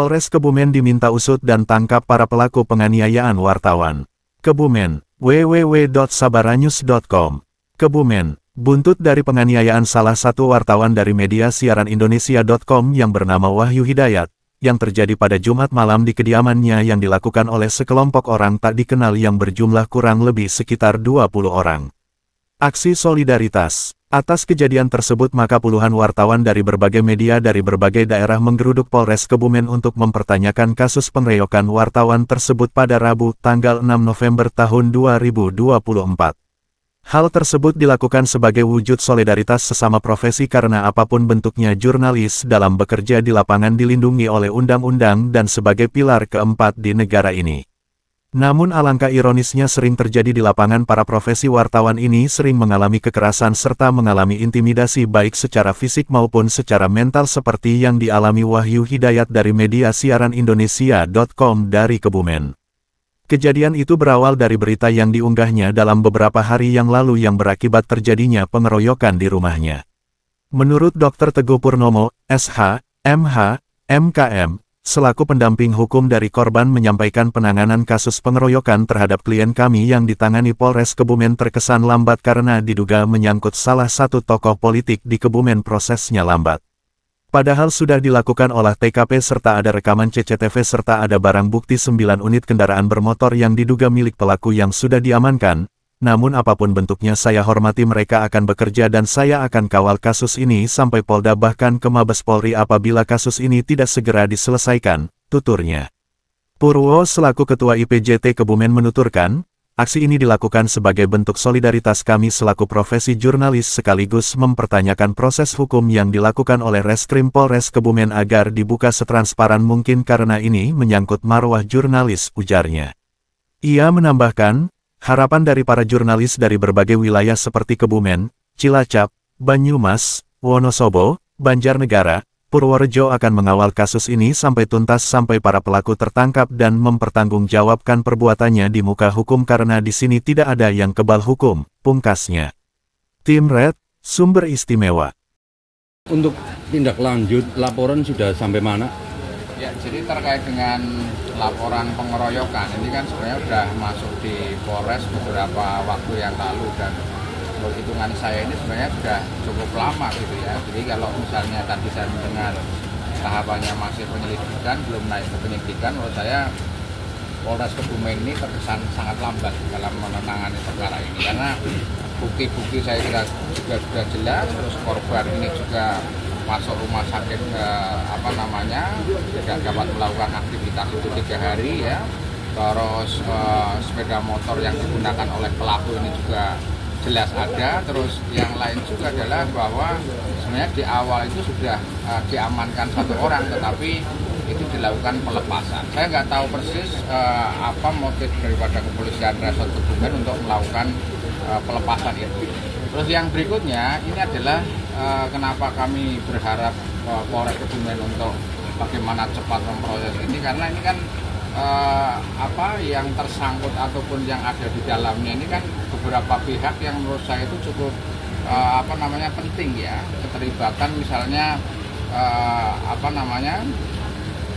Polres Kebumen diminta usut dan tangkap para pelaku penganiayaan wartawan. Kebumen, www.sabaranyus.com. Kebumen, buntut dari penganiayaan salah satu wartawan dari media siaran Indonesia.com yang bernama Wahyu Hidayat, yang terjadi pada Jumat malam di kediamannya yang dilakukan oleh sekelompok orang tak dikenal yang berjumlah kurang lebih sekitar 20 orang. Aksi solidaritas. Atas kejadian tersebut maka puluhan wartawan dari berbagai media dari berbagai daerah menggeruduk Polres Kebumen untuk mempertanyakan kasus pengeroyokan wartawan tersebut pada Rabu, tanggal 6 November tahun 2024. Hal tersebut dilakukan sebagai wujud solidaritas sesama profesi karena apapun bentuknya jurnalis dalam bekerja di lapangan dilindungi oleh undang-undang dan sebagai pilar keempat di negara ini. Namun alangkah ironisnya sering terjadi di lapangan para profesi wartawan ini sering mengalami kekerasan serta mengalami intimidasi baik secara fisik maupun secara mental seperti yang dialami Wahyu Hidayat dari media siaran Indonesia.com dari Kebumen. Kejadian itu berawal dari berita yang diunggahnya dalam beberapa hari yang lalu yang berakibat terjadinya pengeroyokan di rumahnya. Menurut Dr. Teguh Purnomo, SH, MH, MKM, selaku pendamping hukum dari korban menyampaikan penanganan kasus pengeroyokan terhadap klien kami yang ditangani Polres Kebumen terkesan lambat karena diduga menyangkut salah satu tokoh politik di Kebumen prosesnya lambat. Padahal sudah dilakukan olah TKP serta ada rekaman CCTV serta ada barang bukti 9 unit kendaraan bermotor yang diduga milik pelaku yang sudah diamankan. Namun apapun bentuknya saya hormati mereka akan bekerja dan saya akan kawal kasus ini sampai Polda bahkan ke Mabes Polri apabila kasus ini tidak segera diselesaikan, tuturnya. Purwo selaku Ketua IPJT Kebumen menuturkan, aksi ini dilakukan sebagai bentuk solidaritas kami selaku profesi jurnalis sekaligus mempertanyakan proses hukum yang dilakukan oleh Reskrim Polres Kebumen agar dibuka setransparan mungkin karena ini menyangkut marwah jurnalis, ujarnya. Ia menambahkan, harapan dari para jurnalis dari berbagai wilayah seperti Kebumen, Cilacap, Banyumas, Wonosobo, Banjarnegara, Purworejo akan mengawal kasus ini sampai tuntas sampai para pelaku tertangkap dan mempertanggungjawabkan perbuatannya di muka hukum karena di sini tidak ada yang kebal hukum, pungkasnya. Tim Red, sumber istimewa. Untuk tindak lanjut, laporan sudah sampai mana? Ya, jadi terkait dengan laporan pengeroyokan, ini kan sebenarnya sudah masuk di Polres beberapa waktu yang lalu dan menurut hitungan saya ini sebenarnya sudah cukup lama gitu ya. Jadi kalau misalnya tadi saya mendengar tahapannya masih penyelidikan, belum naik ke penyidikan, menurut saya Polres Kebumen ini terkesan sangat lambat dalam menangani perkara ini. Karena bukti-bukti saya kira juga sudah jelas, terus korban ini juga masuk rumah sakit tidak dapat melakukan aktivitas itu 3 hari ya. Terus sepeda motor yang digunakan oleh pelaku ini juga jelas ada. Terus yang lain juga adalah bahwa sebenarnya di awal itu sudah diamankan 1 orang, tetapi itu dilakukan pelepasan. Saya nggak tahu persis apa motif daripada kepolisian Resort Kebumen untuk melakukan pelepasan itu. Terus yang berikutnya ini adalah kenapa kami berharap Polres Kebumen untuk bagaimana cepat memproses ini, karena ini kan yang tersangkut ataupun yang ada di dalamnya ini kan beberapa pihak yang menurut saya itu cukup penting ya, keterlibatan misalnya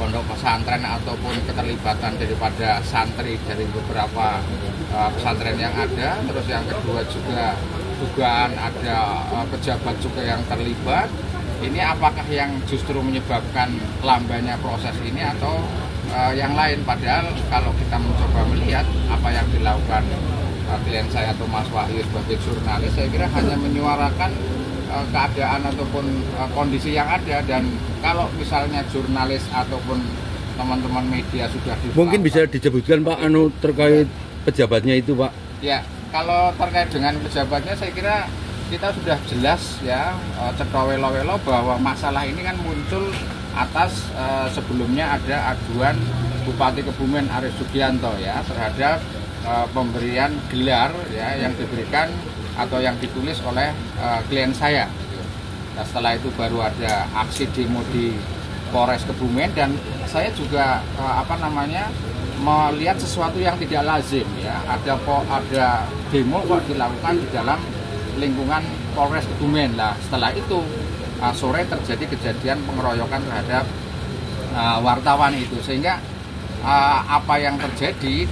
pondok pesantren ataupun keterlibatan daripada santri dari beberapa pesantren yang ada. Terus yang kedua juga dugaan ada pejabat juga yang terlibat. Ini apakah yang justru menyebabkan lambannya proses ini atau yang lain? Padahal kalau kita mencoba melihat apa yang dilakukan klien saya atau Mas Wahyu sebagai jurnalis, saya kira hanya menyuarakan keadaan ataupun kondisi yang ada. Dan kalau misalnya jurnalis ataupun teman-teman media sudah mungkin bisa disebutkan Pak terkait pejabatnya itu Pak. Ya, kalau terkait dengan pejabatnya saya kira kita sudah jelas ya, cetowelo-welo bahwa masalah ini kan muncul atas sebelumnya ada aduan Bupati Kebumen Arief Sugianto ya terhadap pemberian gelar ya yang diberikan atau yang ditulis oleh klien saya. Nah, setelah itu baru ada aksi demo di Polres Kebumen dan saya juga melihat sesuatu yang tidak lazim ya. Ada demo kok dilakukan di dalam lingkungan Polres Kebumen. Lah setelah itu sore terjadi kejadian pengeroyokan terhadap wartawan itu, sehingga apa yang terjadi,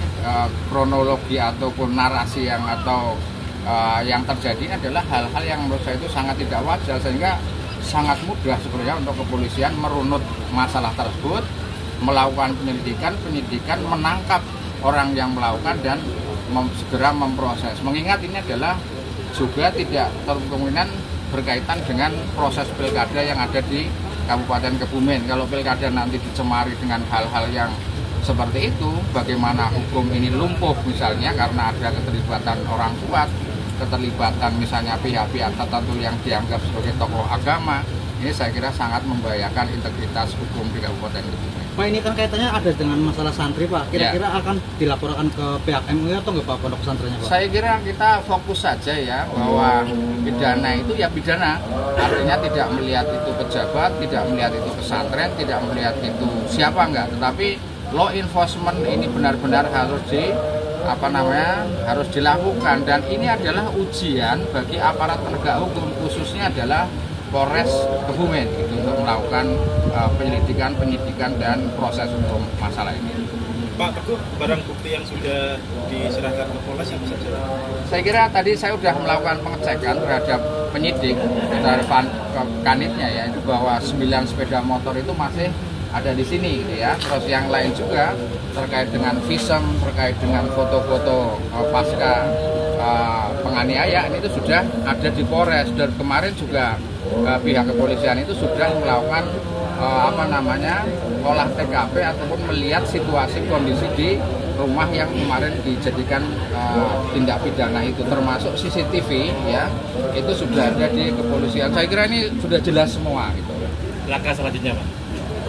kronologi ataupun narasi yang terjadi adalah hal-hal yang menurut saya itu sangat tidak wajar, sehingga sangat mudah sebenarnya untuk kepolisian merunut masalah tersebut, melakukan penyidikan, menangkap orang yang melakukan dan segera memproses. Mengingat ini adalah juga tidak kemungkinan berkaitan dengan proses pilkada yang ada di Kabupaten Kebumen. Kalau pilkada nanti dicemari dengan hal-hal yang seperti itu, bagaimana hukum ini lumpuh misalnya karena ada keterlibatan orang kuat, keterlibatan misalnya pihak-pihak tertentu yang dianggap sebagai tokoh agama, ini saya kira sangat membahayakan integritas hukum di Kabupaten Kebumen. Pak, ini kan kaitannya ada dengan masalah santri, Pak. Kira-kira akan dilaporkan ke pihak MUI atau nggak, Pak, pondok pesantrennya, Pak? Saya kira kita fokus saja ya, bahwa pidana itu ya pidana. Artinya tidak melihat itu pejabat, tidak melihat itu pesantren, tidak melihat itu siapa enggak. Tetapi law enforcement ini benar-benar harus harus dilakukan, dan ini adalah ujian bagi aparat penegak hukum, khususnya adalah Polres Kebumen gitu, untuk melakukan penyidikan dan proses hukum masalah ini. Pak Teguh, barang bukti yang sudah diserahkan ke Polres apa saja? Saya kira tadi saya sudah melakukan pengecekan terhadap penyidik terhadap kanitnya ya, itu bahwa 9 sepeda motor itu masih ada di sini gitu ya. Terus yang lain juga terkait dengan visum, terkait dengan foto-foto pasca penganiayaan itu sudah ada di Polres, dan kemarin juga pihak kepolisian itu sudah melakukan olah TKP ataupun melihat situasi kondisi di rumah yang kemarin dijadikan tindak pidana itu, termasuk CCTV ya, itu sudah ada di kepolisian. Saya kira ini sudah jelas semua gitu. Langkah selanjutnya, Pak?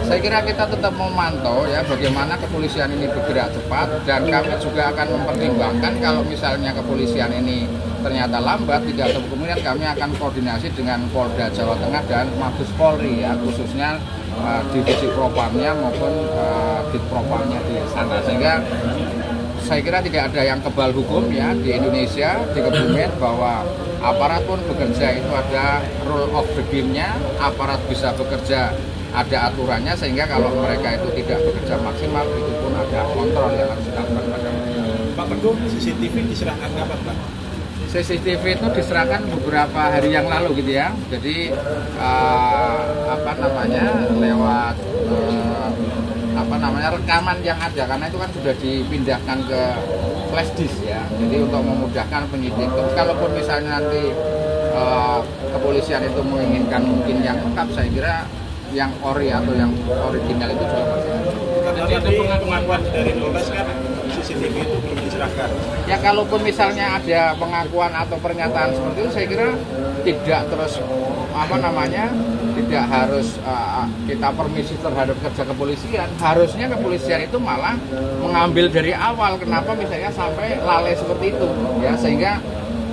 Saya kira kita tetap memantau ya bagaimana kepolisian ini bergerak cepat, dan kami juga akan mempertimbangkan kalau misalnya kepolisian ini ternyata lambat, tidak ada kemungkinan kami akan koordinasi dengan Polda Jawa Tengah dan Mabes Polri ya, khususnya divisi propamnya maupun ditpropamnya di sana, sehingga saya kira tidak ada yang kebal hukum ya di Indonesia, di Kebumen, bahwa aparat pun bekerja itu ada rule of the game-nya, aparat bisa bekerja ada aturannya, sehingga kalau mereka itu tidak bekerja maksimal, itu pun ada kontrol yang harus dilakukan pada mereka. Pak Teguh, CCTV diserahkan kapan, Pak? CCTV itu diserahkan beberapa hari yang lalu gitu ya. Jadi lewat rekaman yang ada, karena itu kan sudah dipindahkan ke flash disk ya. Jadi untuk memudahkan penyidik. Terus kalaupun misalnya nanti kepolisian itu menginginkan mungkin yang lengkap, saya kira yang ori atau yang original itu juga masih ada. Karena tadi pengakuan dari Polres kan CCTV itu belum diserahkan. Ya kalaupun misalnya ada pengakuan atau pernyataan seperti itu, saya kira tidak terus tidak harus kita permisi terhadap kerja kepolisian. Harusnya kepolisian itu malah mengambil dari awal. Kenapa misalnya sampai lalai seperti itu ya, sehingga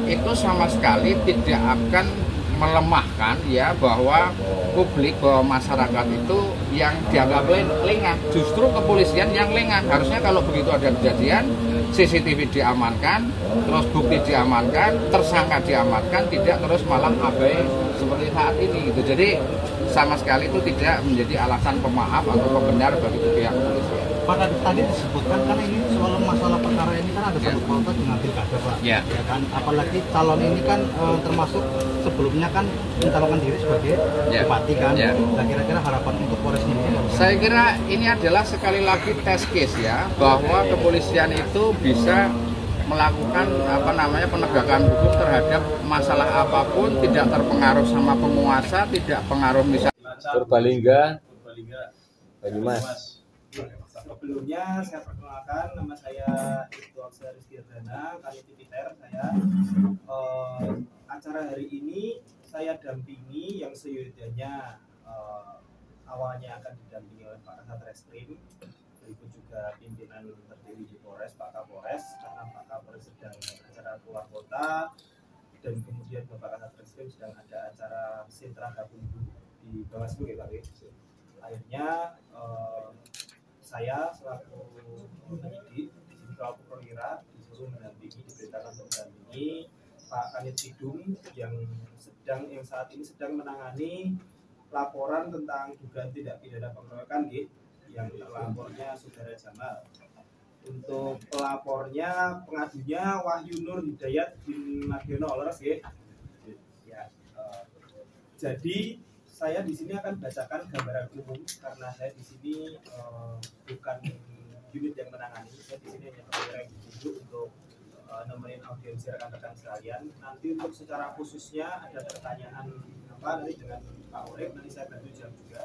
itu sama sekali tidak akan melemahkan ya bahwa publik, bahwa masyarakat itu yang dianggap lengah. Justru kepolisian yang lengah. Harusnya kalau begitu ada kejadian, CCTV diamankan, terus bukti diamankan, tersangka diamankan, tidak terus malah abai seperti saat ini gitu. Jadi sama sekali itu tidak menjadi alasan pemaaf atau pembenar bagi pihak kepolisian. Pak, tadi disebutkan kan ini soal masalah perkara ini kan ada sangkut pautan dengan pilkada, Pak. Ya. Ya kan, apalagi calon ini kan termasuk sebelumnya kan mencalonkan diri sebagai bupati kan. Ya. Nah, kira-kira harapan untuk Polres sendiri? Saya kira ini adalah sekali lagi test case ya, bahwa kepolisian itu bisa melakukan penegakan hukum terhadap masalah apapun, tidak terpengaruh sama penguasa, tidak pengaruh misalnya Purbalingga, Banyumas. Sebelumnya saya perkenalkan, nama saya Ibtu Aksar Rizky Ardana, Kanit Tipiter saya. Acara hari ini saya dampingi yang seyogyanya awalnya akan didampingi oleh Pak Kasat Reskrim, berikut juga pimpinan tertinggi di Polres, Pak Kapolres, karena Pak Kapolres sedang acara keluar kota, dan kemudian Bapak Kasat Reskrim sedang ada acara sentra gabung di Bawaslu ya Pak. Akhirnya saya selaku penyidik di sini kalau perwira disuruh mendampingi, diperintahkan untuk mendampingi Pak Kanit Tidung yang saat ini sedang menangani laporan tentang dugaan tindak pidana pengeroyokan yang terlapornya Saudara Jamal. Untuk pelapornya, pengadunya Wahyu Nur Hidayat bin Mardiono, leres ya. Jadi saya di sini akan bacakan gambaran umum karena saya di sini bukan unit yang menangani. Saya di sini hanya perwira yang ditunjuk untuk nemenin audiensi rekan-rekan sekalian. Nanti untuk secara khususnya ada pertanyaan apa nanti dengan Pak Urip, nanti saya bantu jawab juga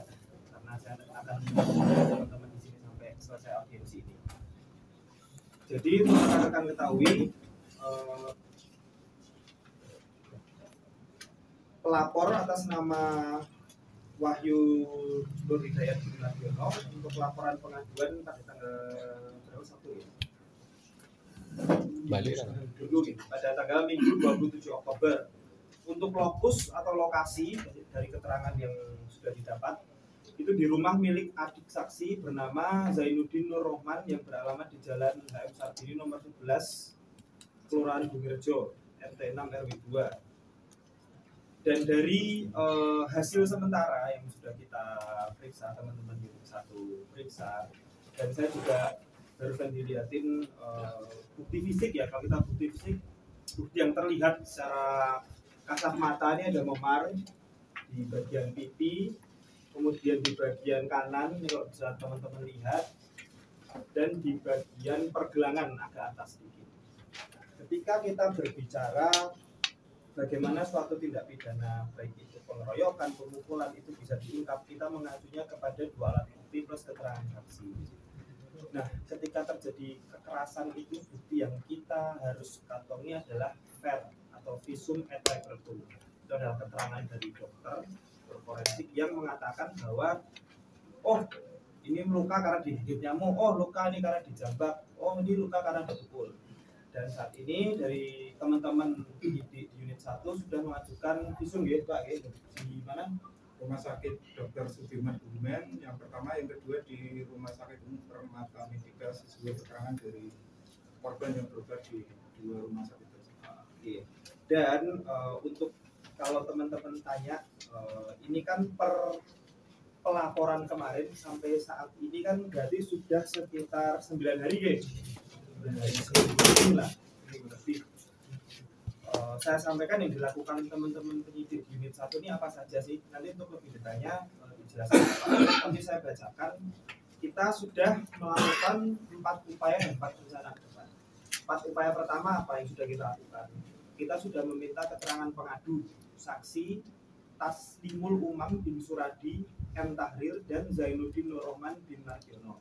karena saya akan menjadi teman-teman di sini sampai selesai audiensi ini. Jadi untuk rekan-rekan ketahui pelapor atas nama Wahyu Nur Hidayat bin Mardiono untuk laporan pengaduan pada tanggal berapa Sabtu ya? Pada tanggal Minggu 27 Oktober. Untuk lokus atau lokasi dari keterangan yang sudah didapat itu di rumah milik adik saksi bernama Zainuddin Nur Rohman yang beralamat di Jalan HM Sarbini nomor 11 Kelurahan Bungirjo RT 6 RW 2. Dan dari hasil sementara yang sudah kita periksa, teman-teman di satu periksa, dan saya juga barusan dilihatin bukti fisik ya. Kalau kita bukti fisik, bukti yang terlihat secara kasat mata ini ada memar di bagian pipi, kemudian di bagian kanan ini kalau bisa teman-teman lihat, dan di bagian pergelangan agak atas sedikit. Ketika kita berbicara bagaimana suatu tindak pidana baik itu pengeroyokan, pemukulan itu bisa diungkap, kita mengacunya kepada dua alat bukti plus keterangan saksi. Nah, ketika terjadi kekerasan itu bukti yang kita harus kantongi adalah ver atau visum et repertum. Itu adalah keterangan dari dokter forensik yang mengatakan bahwa oh ini luka karena digigit nyamuk, oh luka ini karena dijambak, oh ini luka karena dipukul. Dan saat ini dari teman-teman di unit 1 sudah mengajukan visum ya Pak ya, di mana? Rumah Sakit Dr. Sudirman Kebumen yang pertama, yang kedua di Rumah Sakit Umum Permata Medika sesuai keterangan dari korban yang berobat di dua rumah sakit tersebut. Dan untuk kalau teman-teman tanya, ini kan per pelaporan kemarin sampai saat ini kan berarti sudah sekitar 9 hari ya. 9 hari lah. Saya sampaikan yang dilakukan teman-teman penyidik unit 1 ini apa saja sih? Nanti untuk lebih detailnya dijelaskan. Nanti saya bacakan. Kita sudah melakukan 4 upaya dan 4 rencana ke depan. 4 upaya pertama apa yang sudah kita lakukan? Kita sudah meminta keterangan pengadu, saksi Taslimul Umam bin Suradi M. Tahrir dan Zainuddin Nur Rohman bin Mardiono.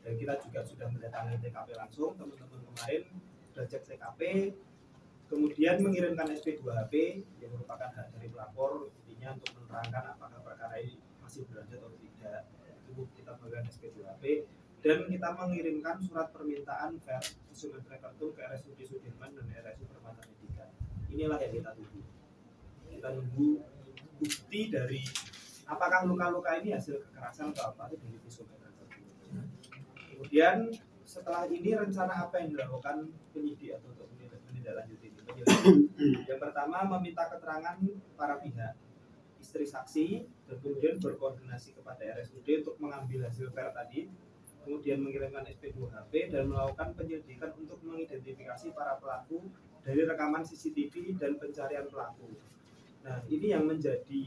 Dan kita juga sudah mendatangi TKP langsung, teman-teman kemarin sudah cek TKP, kemudian mengirimkan SP2HP yang merupakan hak dari pelapor, intinya untuk menerangkan apakah perkara ini masih berlanjut atau tidak. Itu kita berikan SP2HP dan kita mengirimkan surat permintaan ver visum et repertum ke RSUD Sudirman dan RSUD Permata Medika. Inilah yang kita tunggu. Kita nunggu bukti dari apakah luka-luka ini hasil kekerasan atau apa itu dari visum et repertum. Kemudian setelah ini rencana apa yang dilakukan penyidik atau untuk menindaklanjuti ini? Yang pertama meminta keterangan para pihak, istri saksi, dan kemudian berkoordinasi kepada RSUD untuk mengambil hasil ver tadi, kemudian mengirimkan SP2HP dan melakukan penyelidikan untuk mengidentifikasi para pelaku dari rekaman CCTV dan pencarian pelaku. Nah, ini yang menjadi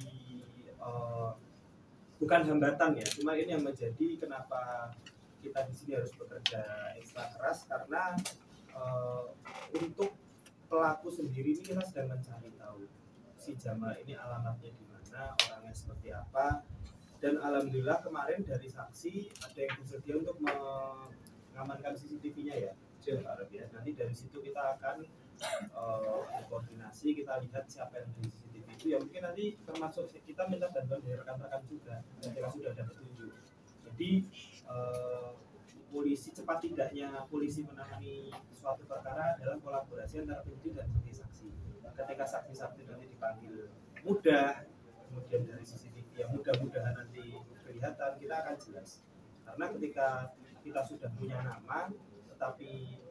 bukan hambatan ya, cuma ini yang menjadi kenapa kita di sini harus bekerja ekstra keras karena untuk pelaku sendiri ini kita sedang mencari tahu si Jamal ini alamatnya di mana, orangnya seperti apa, dan alhamdulillah kemarin dari saksi ada yang bersedia untuk mengamankan CCTV-nya ya. Nanti dari situ kita akan berkoordinasi, kita lihat siapa yang di CCTV itu ya, mungkin nanti termasuk kita minta bantuan dari rekan-rekan juga ketika sudah ada petunjuk. Jadi polisi cepat tidaknya polisi menangani suatu perkara adalah kolaborasi antara penyidik dan saksi. Ketika saksi-saksi nanti dipanggil mudah, kemudian dari CCTV yang mudah-mudahan nanti kelihatan, kita akan jelas. Karena ketika kita sudah punya nama, tetapi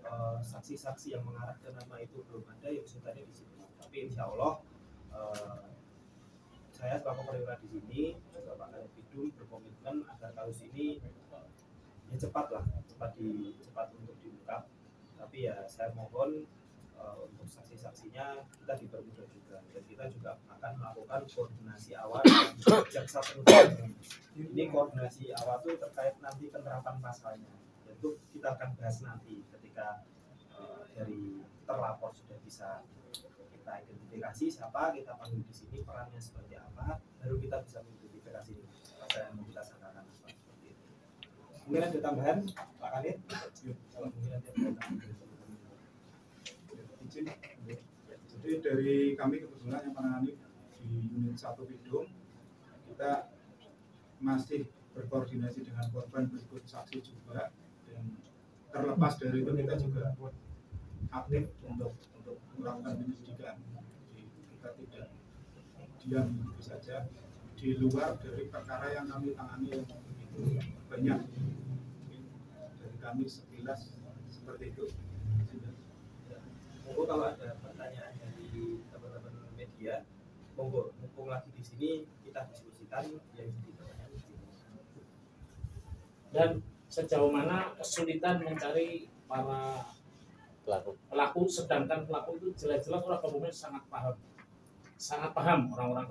saksi-saksi yang mengarah ke nama itu belum ada, ya kesulitannya di situ. Tapi insya Allah saya sebagai perwira di sini, juga Pak Kadif Bidum berkomitmen agar kasus ini ya cepat untuk diungkap. Tapi ya saya mohon untuk saksi-saksinya kita dipermudah juga, dan kita juga akan melakukan koordinasi awal dengan jaksa penuntut umum. Ini koordinasi awal itu terkait nanti penerapan pasalnya, tentu kita akan bahas nanti ketika dari terlapor sudah bisa kita identifikasi siapa, kita panggil di sini perannya seperti apa, baru kita bisa mengidentifikasi pasal yang mau kita sangkakan apa, seperti itu. Mungkin ada tambahan Pak Kanit? Kalau mungkin ada tambahan. Jadi dari kami kebetulan yang menangani di unit 1 Bidung, kita masih berkoordinasi dengan korban berikut saksi juga, dan terlepas dari itu kita juga aktif untuk melakukan penyelidikan. Jadi kita tidak diam begitu saja di luar dari perkara yang kami tangani yang begitu banyak. Dari kami sekilas seperti itu. Monggo kalau ada pertanyaan dari teman-teman media, monggo, mumpung lagi di sini kita diskusikan yang jadi pertanyaan di sini. Dan sejauh mana kesulitan mencari para pelaku, sedangkan pelaku itu jelas-jelas orang Kebumen sangat paham orang-orang